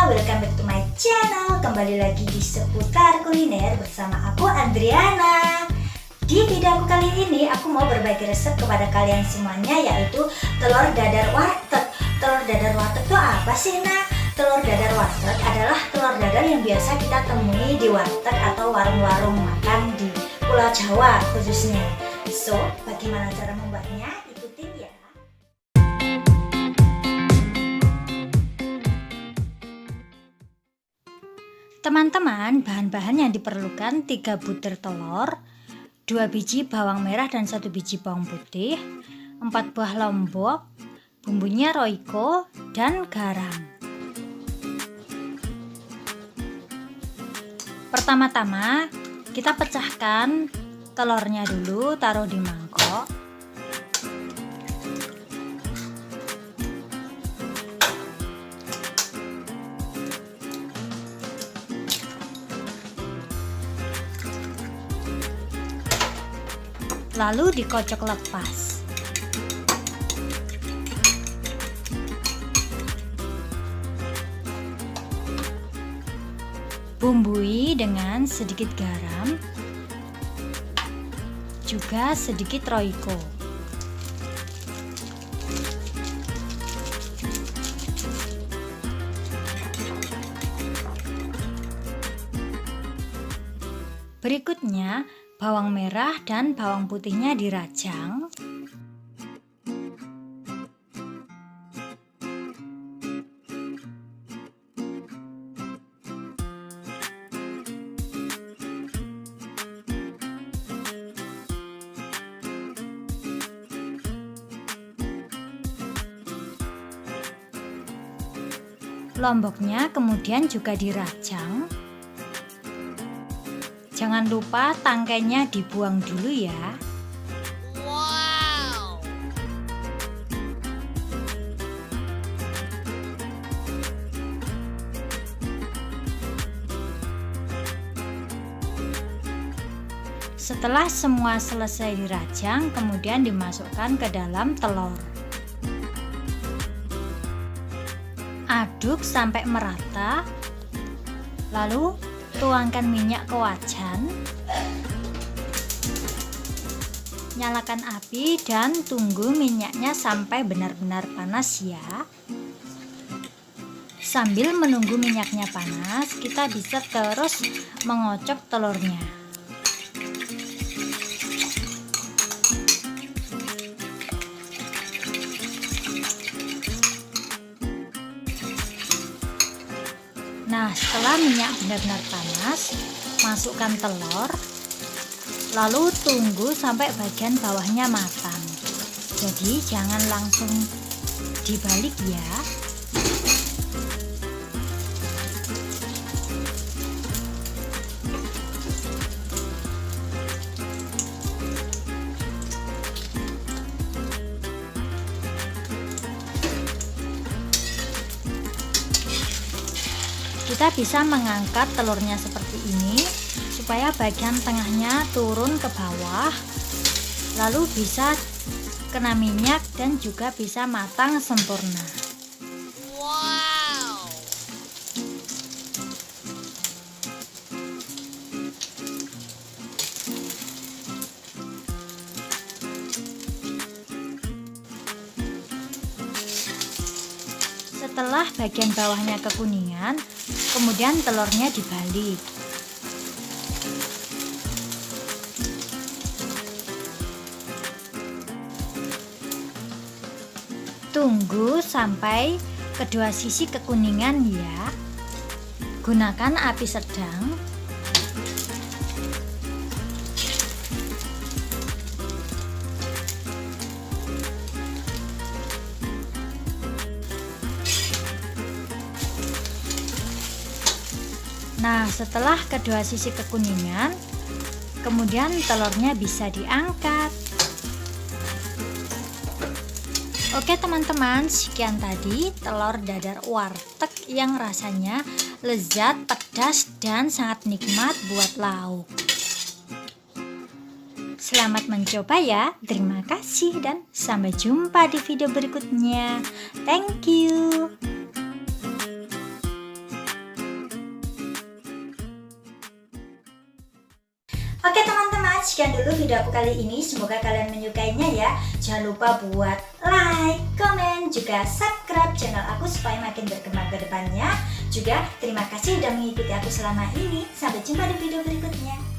welcome back to my channel. Kembali lagi di seputar kuliner bersama aku Adriana. Di video aku kali ini aku mau berbagi resep kepada kalian semuanya, yaitu telur dadar warteg. Telur dadar warteg itu apa sih, Nak? Telur dadar warteg adalah telur dadar yang biasa kita temui di warteg atau warung-warung makan di Pulau Jawa khususnya. So, bagaimana cara membuatnya? Ikutin ya. Teman-teman, bahan-bahan yang diperlukan 3 butir telur, 2 biji bawang merah dan 1 biji bawang putih, 4 buah lombok, bumbunya Royco, dan garam. Pertama-tama kita pecahkan telurnya dulu, taruh di mangkok. Lalu dikocok lepas. Bumbui dengan sedikit garam, juga sedikit Royco. Berikutnya, bawang merah dan bawang putihnya dirajang. Lomboknya kemudian juga dirajang. Jangan lupa tangkainya dibuang dulu ya. Wow. Setelah semua selesai dirajang, kemudian dimasukkan ke dalam telur. Aduk sampai merata. Lalu tuangkan minyak ke wajan, nyalakan api dan tunggu minyaknya sampai benar-benar panas ya. Sambil menunggu minyaknya panas, kita bisa terus mengocok telurnya. Nah, setelah minyak benar-benar panas, masukkan telur, lalu tunggu sampai bagian bawahnya matang. Jadi jangan langsung dibalik ya. Kita bisa mengangkat telurnya seperti ini supaya bagian tengahnya turun ke bawah, lalu bisa kena minyak dan juga bisa matang sempurna. Wow. Setelah bagian bawahnya kekuningan, kemudian telurnya dibalik. Tunggu sampai kedua sisi kekuningan ya. Gunakan api sedang. Nah, setelah kedua sisi kekuningan, kemudian telurnya bisa diangkat. Oke teman-teman, sekian tadi telur dadar warteg yang rasanya lezat, pedas, dan sangat nikmat buat lauk. Selamat mencoba ya. Terima kasih dan sampai jumpa di video berikutnya. Thank you. Oke teman-teman, sekian dulu video aku kali ini. Semoga kalian menyukainya ya. Jangan lupa buat like, komen, juga subscribe channel aku supaya makin berkembang ke depannya. Juga terima kasih sudah mengikuti aku selama ini. Sampai jumpa di video berikutnya.